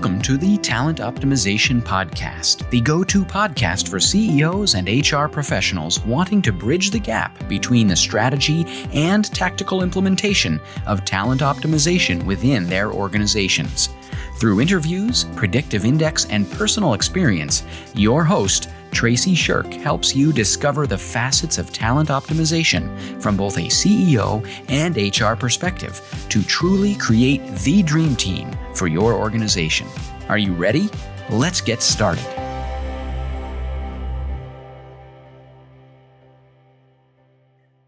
Welcome to the Talent Optimization Podcast, the go-to podcast for CEOs and HR professionals wanting to bridge the gap between the strategy and tactical implementation of talent optimization within their organizations. Through interviews, predictive index, and personal experience, your host, Tracy Shirk, helps you discover the facets of talent optimization from both a CEO and HR perspective to truly create the dream team for your organization. Are you ready? Let's get started.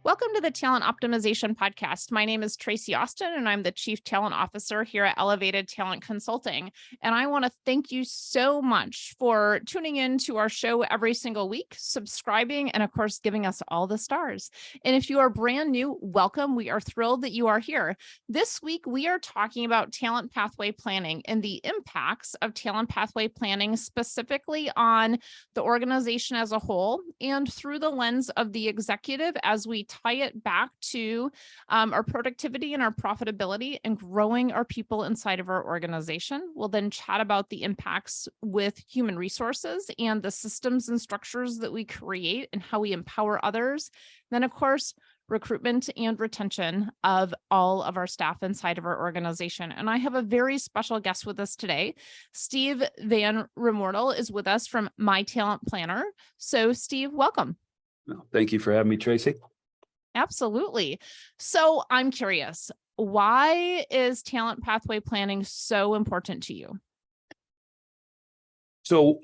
Welcome to the Talent Optimization Podcast. My name is Tracy Austin, and I'm the Chief Talent Officer here at Elevated Talent Consulting. And I want to thank you so much for tuning in to our show every single week, subscribing, and of course, giving us all the stars. And if you are brand new, welcome. We are thrilled that you are here. This week, we are talking about talent pathway planning and the impacts of talent pathway planning specifically on the organization as a whole and through the lens of the executive as we tie it back to our productivity and our profitability and growing our people inside of our organization. We'll then chat about the impacts with human resources and the systems and structures that we create and how we empower others. Then, of course, recruitment and retention of all of our staff inside of our organization. And I have a very special guest with us today. Steve Van Remortel is with us from My Talent Planner. So Steve, welcome. Well, thank you for having me, Tracy. Absolutely. So I'm curious, why is talent pathway planning so important to you? So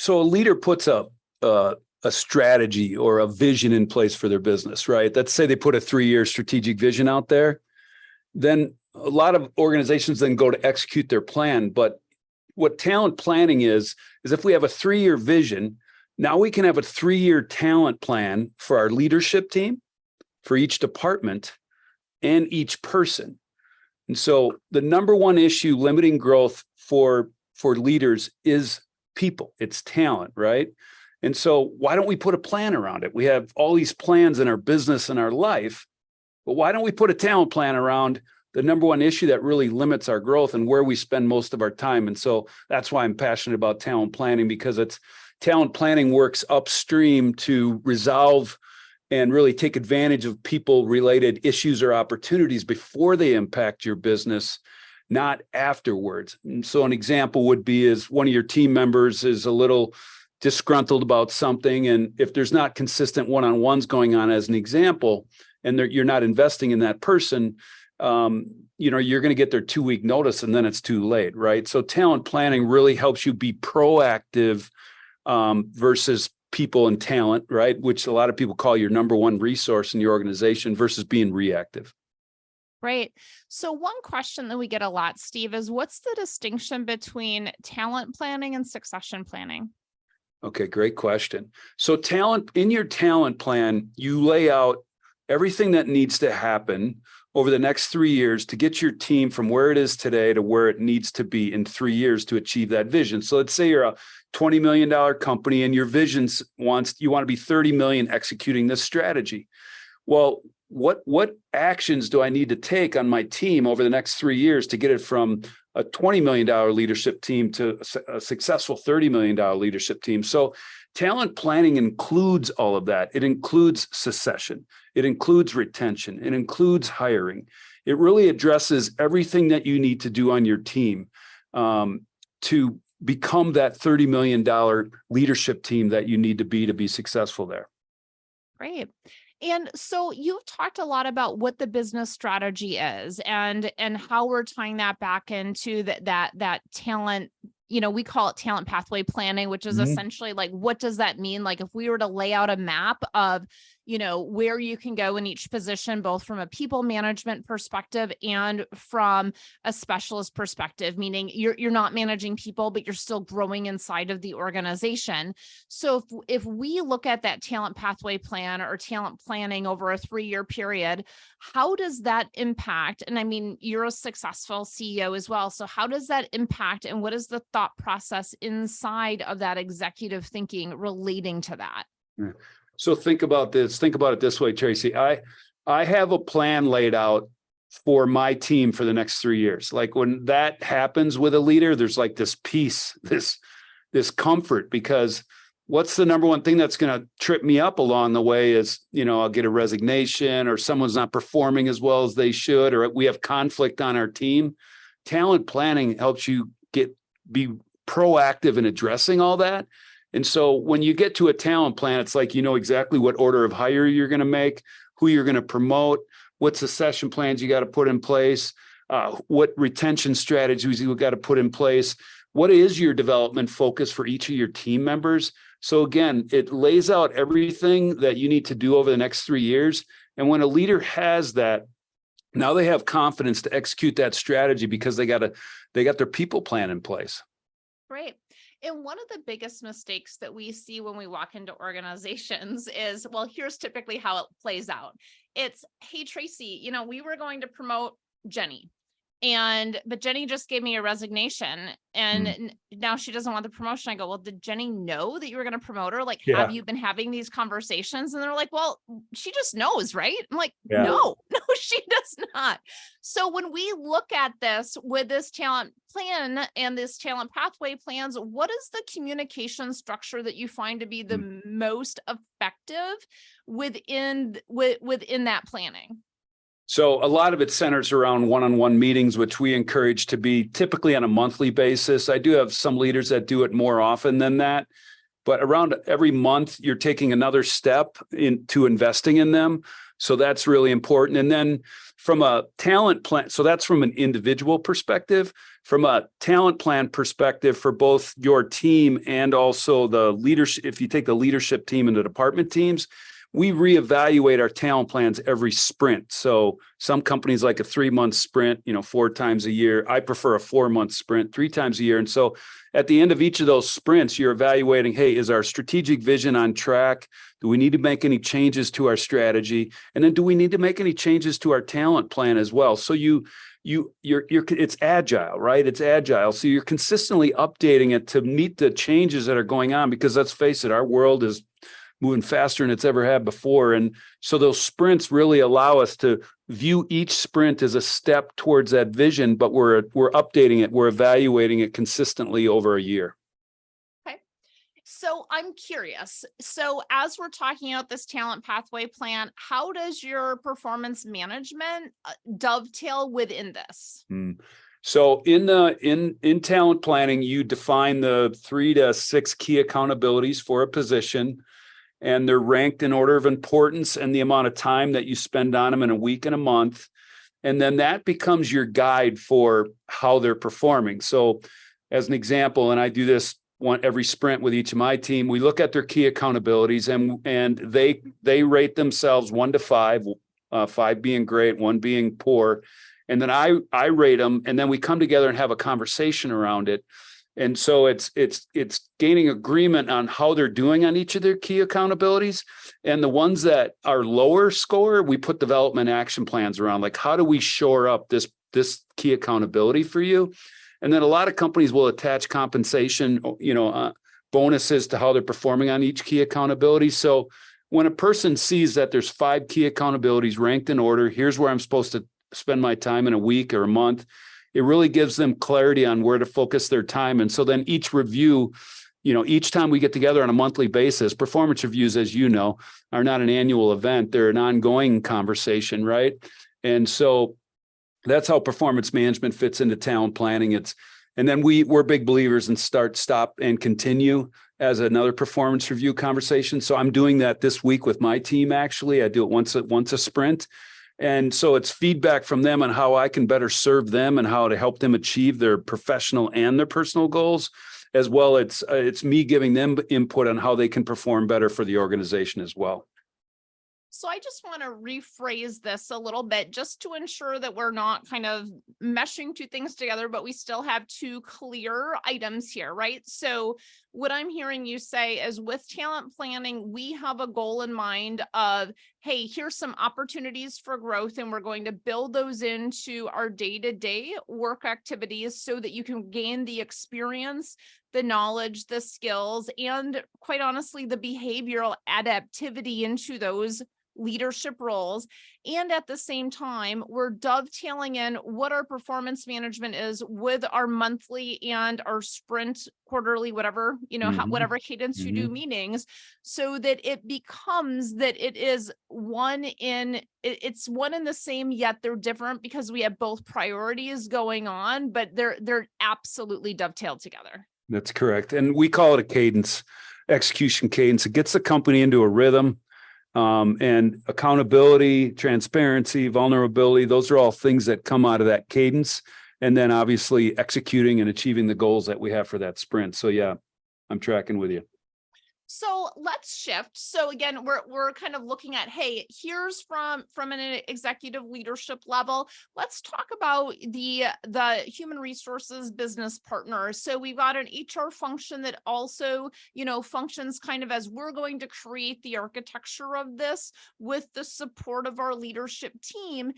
a leader puts up a strategy or a vision in place for their business, right? Let's say they put a 3-year strategic vision out there. Then a lot of organizations then go to execute their plan. But what talent planning is if we have a 3-year vision, now we can have a 3-year talent plan for our leadership team, for each department, and each person. And so the number one issue limiting growth for leaders is people. It's talent, right? And so why don't we put a plan around it? We have all these plans in our business and our life, but why don't we put a talent plan around the number one issue that really limits our growth and where we spend most of our time? And so that's why I'm passionate about talent planning, because talent planning works upstream to resolve and really take advantage of people-related issues or opportunities before they impact your business, not afterwards. And so an example would be is one of your team members is a little disgruntled about something, and if there's not consistent one-on-ones going on, as an example, and you're not investing in that person, you're going to get their 2-week notice, and then it's too late, right? So talent planning really helps you be proactive versus people and talent, right? Which a lot of people call your number one resource in your organization, versus being reactive. Right. So one question that we get a lot, Steve, is what's the distinction between talent planning and succession planning? Okay, great question. So in your talent plan, you lay out everything that needs to happen over the next 3 years to get your team from where it is today to where it needs to be in 3 years to achieve that vision. So let's say you're a $20 million company and your vision you want to be 30 million executing this strategy. Well, what actions do I need to take on my team over the next 3 years to get it from a $20 million leadership team to a successful $30 million leadership team? So talent planning includes all of that. It includes succession. It includes retention. It includes hiring. It really addresses everything that you need to do on your team to become that $30 million leadership team that you need to be successful there. Great. And so you've talked a lot about what the business strategy is and how we're tying that back into that talent. We call it talent pathway planning, which is essentially like, what does that mean? Like if we were to lay out a map of, where you can go in each position, both from a people management perspective and from a specialist perspective, meaning you're not managing people, but you're still growing inside of the organization. So if we look at that talent pathway plan or talent planning over a 3-year period, how does that impact? And I mean, you're a successful CEO as well. So how does that impact, and what is the thought process inside of that executive thinking relating to that? Yeah. So think about it this way, Tracy. I have a plan laid out for my team for the next 3 years. Like when that happens with a leader, there's like this peace, this comfort, because what's the number one thing that's going to trip me up along the way is, I'll get a resignation, or someone's not performing as well as they should, or we have conflict on our team. Talent planning helps you be proactive in addressing all that. And so when you get to a talent plan, it's like, exactly what order of hire you're going to make, who you're going to promote, what succession plans you got to put in place, what retention strategies you got to put in place. What is your development focus for each of your team members? So again, it lays out everything that you need to do over the next 3 years. And when a leader has that, now they have confidence to execute that strategy because they got their people plan in place. Right. And one of the biggest mistakes that we see when we walk into organizations is, well, here's typically how it plays out. It's, hey, Tracy, we were going to promote Jenny. But Jenny just gave me a resignation and now she doesn't want the promotion. I go, well, did Jenny know that you were going to promote her? Like, have you been having these conversations? And they're like, well, she just knows, right? I'm like, no, she does not. So when we look at this with this talent plan and this talent pathway plans, what is the communication structure that you find to be the most effective within that planning? So a lot of it centers around one-on-one meetings, which we encourage to be typically on a monthly basis. I do have some leaders that do it more often than that, but around every month, you're taking another step into investing in them. So that's really important. And then from a talent plan, so that's from an individual perspective. From a talent plan perspective for both your team and also the leadership, if you take the leadership team and the department teams, we reevaluate our talent plans every sprint. So some companies like a 3-month sprint, 4 times a year. I prefer a 4-month sprint, 3 times a year. And so at the end of each of those sprints, you're evaluating, hey, is our strategic vision on track? Do we need to make any changes to our strategy? And then do we need to make any changes to our talent plan as well? So it's agile, right? It's agile. So you're consistently updating it to meet the changes that are going on, because let's face it, our world is moving faster than it's ever had before. And so those sprints really allow us to view each sprint as a step towards that vision, but we're updating it, we're evaluating it consistently over a year. Okay. So I'm curious. So as we're talking about this talent pathway plan, how does your performance management dovetail within this? So in talent planning, you define the 3 to 6 key accountabilities for a position, and they're ranked in order of importance and the amount of time that you spend on them in a week and a month. And then that becomes your guide for how they're performing. So as an example, and I do this every sprint with each of my team, we look at their key accountabilities and they rate themselves 1 to 5, 5 being great, 1 being poor. And then I rate them, and then we come together and have a conversation around it. And so it's gaining agreement on how they're doing on each of their key accountabilities. And the ones that are lower score, we put development action plans around, like, how do we shore up this key accountability for you? And then a lot of companies will attach compensation, bonuses to how they're performing on each key accountability. So when a person sees that there's 5 key accountabilities ranked in order, here's where I'm supposed to spend my time in a week or a month, it really gives them clarity on where to focus their time. And so then each review, each time we get together on a monthly basis, performance reviews, as you know, are not an annual event. They're an ongoing conversation, right? And so that's how performance management fits into talent planning. And then we're big believers in start, stop, and continue as another performance review conversation. So I'm doing that this week with my team. Actually, I do it once a sprint. And so it's feedback from them on how I can better serve them and how to help them achieve their professional and their personal goals, as well. It's me giving them input on how they can perform better for the organization as well. So I just want to rephrase this a little bit just to ensure that we're not kind of meshing 2 things together, but we still have 2 clear items here, right? So what I'm hearing you say is with talent planning, we have a goal in mind of, hey, here's some opportunities for growth, and we're going to build those into our day-to-day work activities so that you can gain the experience, the knowledge, the skills, and quite honestly, the behavioral adaptivity into those leadership roles. And at the same time, we're dovetailing in what our performance management is with our monthly and our sprint, quarterly, whatever, whatever cadence you do meetings, so that it becomes that it is it's one in the same, yet they're different because we have both priorities going on, but they're absolutely dovetailed together. That's correct. And we call it a cadence, execution cadence. It gets the company into a rhythm, and accountability, transparency, vulnerability. Those are all things that come out of that cadence. And then obviously executing and achieving the goals that we have for that sprint. So yeah, I'm tracking with you. So let's shift. So again, we're kind of looking at, hey, here's from an executive leadership level. Let's talk about the human resources business partner. So we've got an HR function that also, functions kind of as we're going to create the architecture of this with the support of our leadership team.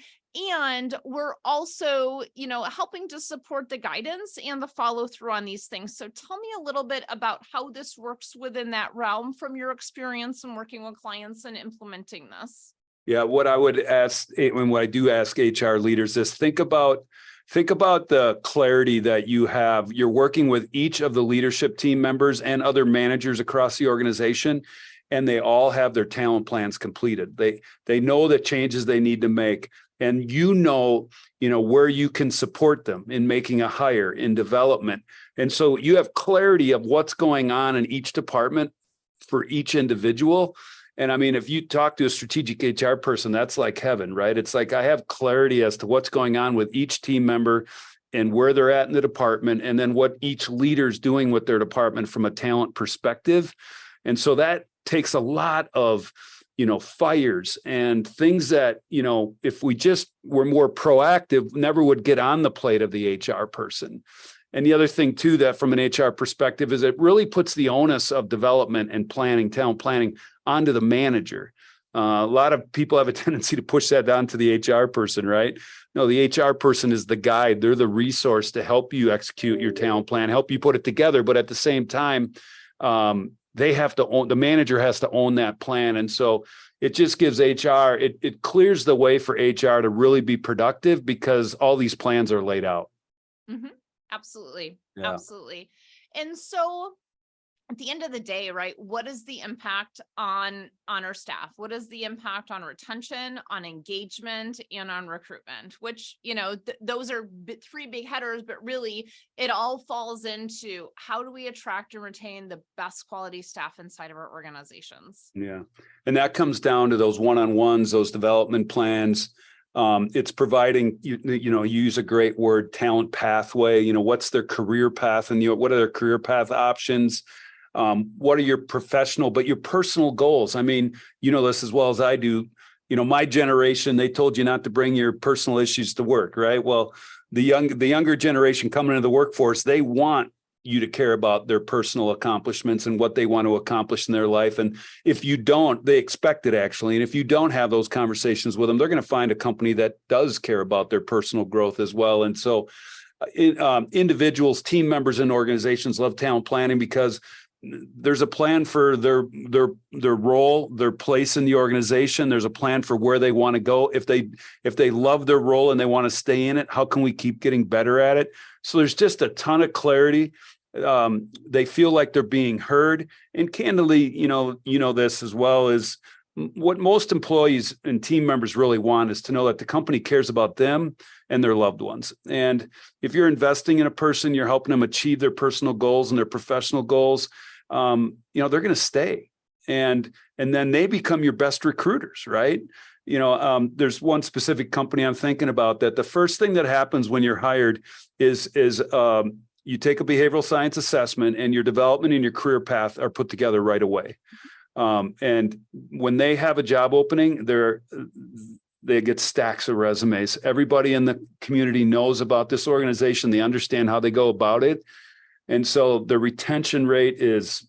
And we're also, helping to support the guidance and the follow through on these things. So tell me a little bit about how this works within that realm from your experience in working with clients and implementing this. Yeah, what I would ask, and what I do ask HR leaders is think about the clarity that you have. You're working with each of the leadership team members and other managers across the organization, and they all have their talent plans completed. They know the changes they need to make. And where you can support them in making a hire, in development. And so you have clarity of what's going on in each department for each individual. And I mean, if you talk to a strategic HR person, that's like heaven, right? It's like I have clarity as to what's going on with each team member and where they're at in the department, and then what each leader's doing with their department from a talent perspective. And so that takes a lot of fires and things that, if we just were more proactive, never would get on the plate of the HR person. And the other thing too, that from an HR perspective, is it really puts the onus of development and planning, talent planning, onto the manager. A lot of people have a tendency to push that down to the HR person, right? No, the HR person is the guide. They're the resource to help you execute your talent plan, help you put it together. But at the same time, they have to own, the manager has to own that plan. And so it just gives HR, it clears the way for HR to really be productive because all these plans are laid out. Mm-hmm. Absolutely. Yeah. Absolutely. And so at the end of the day, right, what is the impact on our staff? What is the impact on retention, on engagement, and on recruitment? Which, those are three big headers, but really it all falls into how do we attract and retain the best quality staff inside of our organizations? Yeah. And that comes down to those one-on-ones, those development plans. It's providing, you use a great word, talent pathway, what's their career path and what are their career path options? What are your professional, but your personal goals? I mean, this as well as I do, my generation, they told you not to bring your personal issues to work, right? Well, the younger generation coming into the workforce, they want you to care about their personal accomplishments and what they want to accomplish in their life. And if you don't, they expect it actually. And if you don't have those conversations with them, they're going to find a company that does care about their personal growth as well. And so individuals, team members in organizations love talent planning because there's a plan for their role, their place in the organization. There's a plan for where they want to go. If they love their role and they want to stay in it, how can we keep getting better at it? So there's just a ton of clarity. They feel like they're being heard. And candidly, this as well is what most employees and team members really want is to know that the company cares about them and their loved ones. And if you're investing in a person, you're helping them achieve their personal goals and their professional goals, they're going to stay. And then they become your best recruiters, right? There's one specific company I'm thinking about that the first thing that happens when you're hired is you take a behavioral science assessment and your development and your career path are put together right away. And when they have a job opening, they get stacks of resumes. Everybody in the community knows about this organization. They understand how they go about it. And so the retention rate is,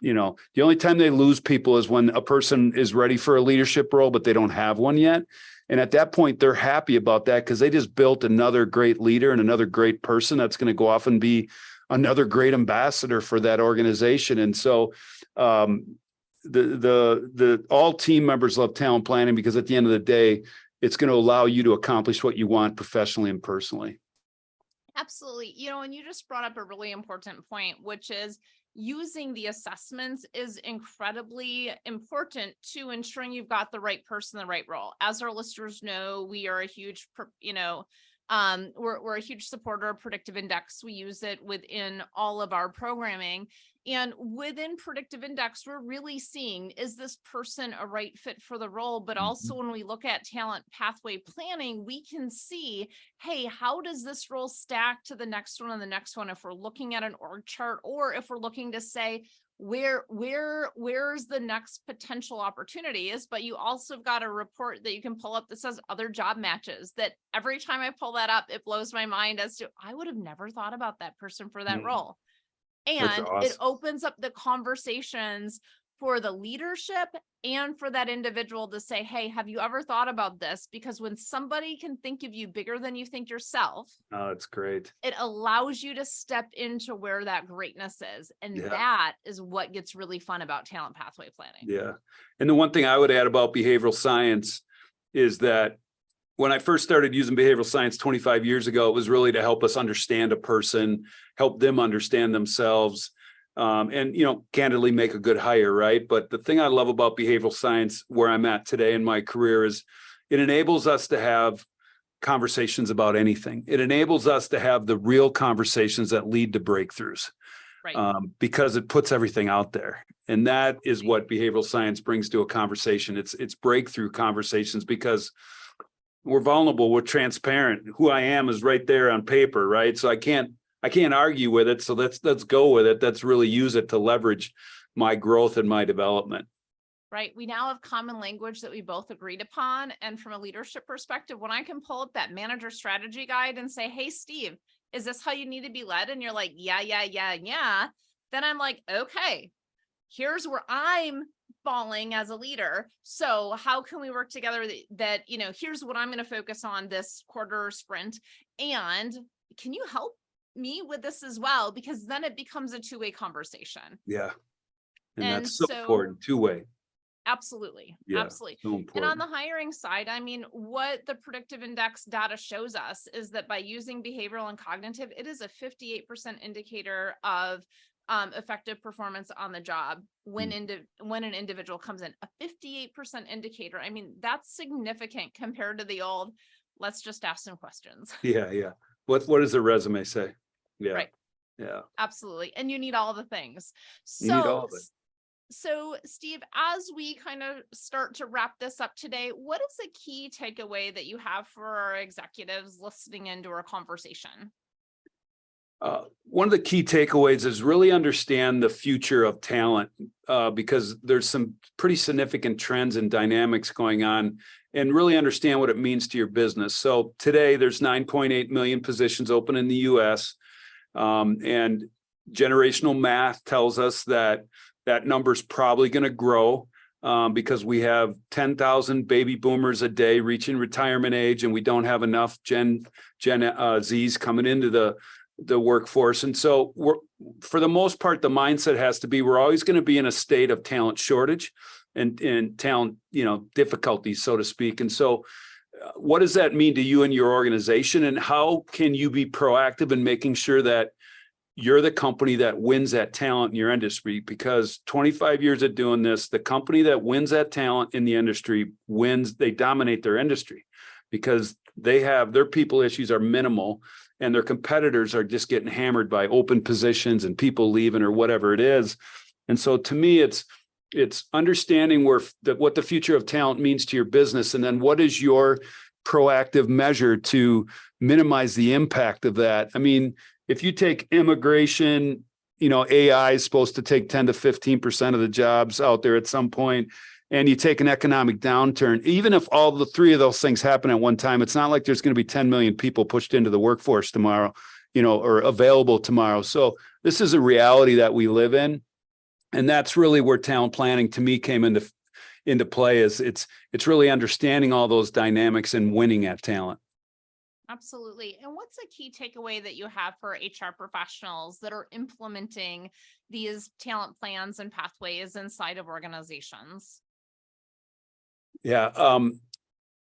the only time they lose people is when a person is ready for a leadership role, but they don't have one yet. And at that point, they're happy about that because they just built another great leader and another great person that's going to go off and be another great ambassador for that organization. And so, the all team members love talent planning because at the end of the day, it's going to allow you to accomplish what you want professionally and personally. Absolutely. And you just brought up a really important point, which is using the assessments is incredibly important to ensuring you've got the right person in the right role. As our listeners know, we are a huge, we're a huge supporter of Predictive Index. We use it within all of our programming. And within Predictive Index, we're really seeing, is this person a right fit for the role? But also when we look at talent pathway planning, we can see, hey, how does this role stack to the next one and the next one? If we're looking at an org chart, or if we're looking to say, where's the next potential opportunity is, but you also have got a report that you can pull up that says other job matches, that every time I pull that up, it blows my mind as to, I would have never thought about that person for that role. And awesome. It opens up the conversations for the leadership and for that individual to say, hey, have you ever thought about this? Because when somebody can think of you bigger than you think yourself, oh, that's great. It allows you to step into where that greatness is. And that is what gets really fun about talent pathway planning. Yeah. And the one thing I would add about behavioral science is that when I first started using behavioral science 25 years ago, it was really to help us understand a person, help them understand themselves, and, candidly make a good hire, right? But the thing I love about behavioral science, where I'm at today in my career, is it enables us to have conversations about anything. It enables us to have the real conversations that lead to breakthroughs, right? Because it puts everything out there. And that is what behavioral science brings to a conversation. It's breakthrough conversations, because we're vulnerable, we're transparent. Who I am is right there on paper, right? So I can't argue with it. So let's go with it. Let's really use it to leverage my growth and my development. Right. We now have common language that we both agreed upon. And from a leadership perspective, when I can pull up that manager strategy guide and say, hey, Steve, is this how you need to be led? And you're like, yeah. Then I'm like, okay, here's where I'm falling as a leader. So how can we work together that here's what I'm going to focus on this quarter or sprint. And can you help me with this as well? Because then it becomes a two-way conversation. Yeah. And that's so important, two-way. Absolutely. Yeah, absolutely. So important. And on the hiring side, what the Predictive Index data shows us is that by using behavioral and cognitive, it is a 58% indicator of effective performance on the job when an individual comes in. A 58% indicator. That's significant compared to the old, let's just ask some questions. Yeah. What does the resume say? Yeah. Right. Yeah. Absolutely. And you need all the things. You need all of it. So, Steve, as we kind of start to wrap this up today, what is a key takeaway that you have for our executives listening into our conversation? One of the key takeaways is really understand the future of talent, because there's some pretty significant trends and dynamics going on, and really understand what it means to your business. So today there's 9.8 million positions open in the US, and generational math tells us that number is probably going to grow, because we have 10,000 baby boomers a day reaching retirement age, and we don't have enough Gen Zs coming into the workforce. And so for the most part, the mindset has to be, we're always going to be in a state of talent shortage and talent, difficulties, so to speak. And so what does that mean to you and your organization? And how can you be proactive in making sure that you're the company that wins that talent in your industry? Because 25 years of doing this, the company that wins that talent in the industry wins, they dominate their industry, because their people issues are minimal, and their competitors are just getting hammered by open positions and people leaving or whatever it is. And so to me, it's understanding what the future of talent means to your business. And then what is your proactive measure to minimize the impact of that? If you take immigration, AI is supposed to take 10 to 15% of the jobs out there at some point, and you take an economic downturn, even if all the three of those things happen at one time, it's not like there's going to be 10 million people pushed into the workforce tomorrow, or available tomorrow. So this is a reality that we live in. And that's really where talent planning to me came into play. Is it's really understanding all those dynamics and winning at talent. Absolutely. And what's a key takeaway that you have for HR professionals that are implementing these talent plans and pathways inside of organizations? Yeah.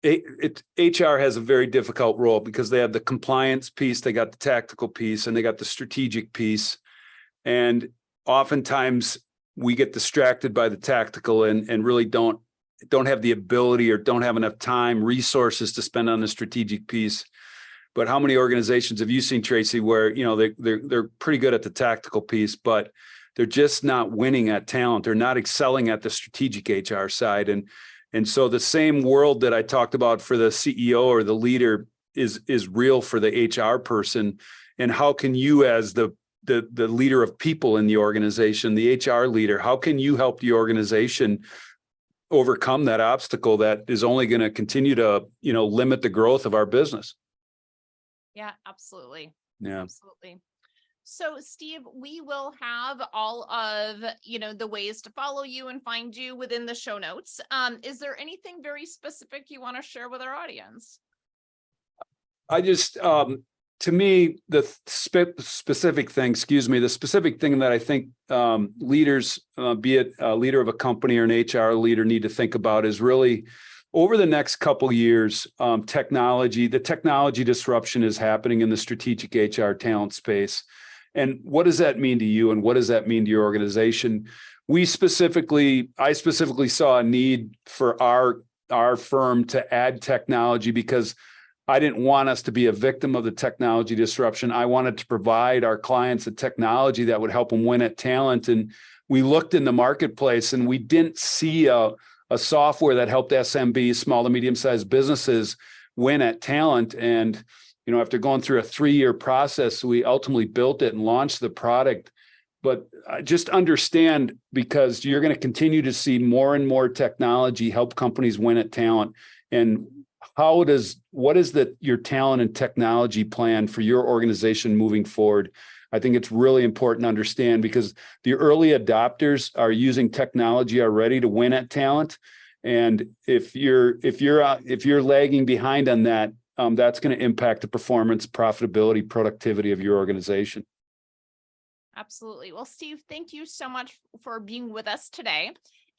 HR has a very difficult role because they have the compliance piece, they got the tactical piece, and they got the strategic piece. And oftentimes we get distracted by the tactical and really don't have the ability or don't have enough time, resources to spend on the strategic piece. But how many organizations have you seen, Tracy, where they're pretty good at the tactical piece, but they're just not winning at talent. They're not excelling at the strategic HR side. And so the same world that I talked about for the CEO or the leader is real for the HR person. And how can you, as the leader of people in the organization, the HR leader, how can you help the organization overcome that obstacle that is only going to continue to, limit the growth of our business? Yeah, absolutely. Yeah. Absolutely. So, Steve, we will have all of, the ways to follow you and find you within the show notes. Is there anything very specific you want to share with our audience? I just, to me, the specific thing that I think leaders, be it a leader of a company or an HR leader, need to think about is really over the next couple of years, the technology disruption is happening in the strategic HR talent space. And what does that mean to you? And what does that mean to your organization? I specifically saw a need for our firm to add technology because I didn't want us to be a victim of the technology disruption. I wanted to provide our clients a technology that would help them win at talent. And we looked in the marketplace and we didn't see a software that helped SMBs, small to medium-sized businesses, win at talent. And, after going through a 3-year process, we ultimately built it and launched the product. But just understand, because you're going to continue to see more and more technology help companies win at talent. And what is your talent and technology plan for your organization moving forward? I think it's really important to understand, because the early adopters are using technology already to win at talent. And if you're lagging behind on that, that's going to impact the performance, profitability, productivity of your organization. Absolutely. Well, Steve, thank you so much for being with us today.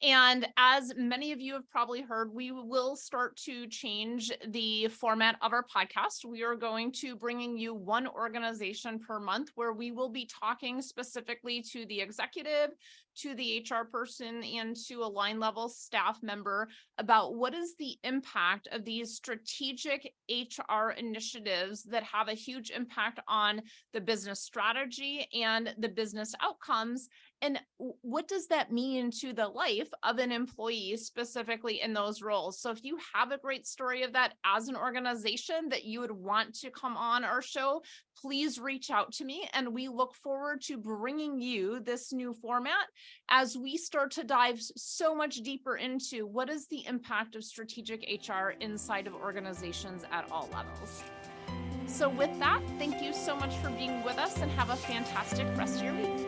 And as many of you have probably heard, we will start to change the format of our podcast. We are going to bringing you one organization per month, where we will be talking specifically to the executive, to the HR person, and to a line level staff member about what is the impact of these strategic HR initiatives that have a huge impact on the business strategy and the business outcomes. And what does that mean to the life of an employee, specifically in those roles? So if you have a great story of that as an organization that you would want to come on our show, please reach out to me. And we look forward to bringing you this new format as we start to dive so much deeper into what is the impact of strategic HR inside of organizations at all levels. So with that, thank you so much for being with us, and have a fantastic rest of your week.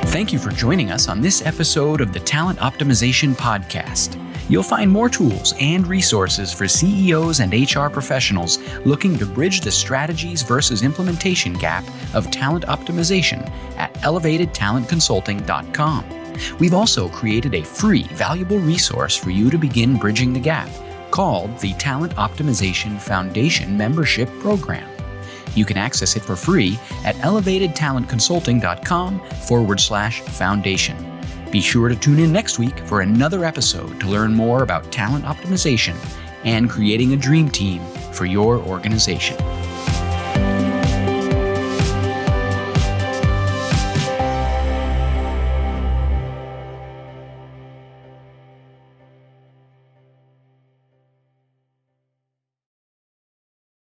Thank you for joining us on this episode of the Talent Optimization Podcast. You'll find more tools and resources for CEOs and HR professionals looking to bridge the strategies versus implementation gap of talent optimization at elevatedtalentconsulting.com. We've also created a free, valuable resource for you to begin bridging the gap called the Talent Optimization Foundation Membership Program. You can access it for free at elevatedtalentconsulting.com/foundation. Be sure to tune in next week for another episode to learn more about talent optimization and creating a dream team for your organization.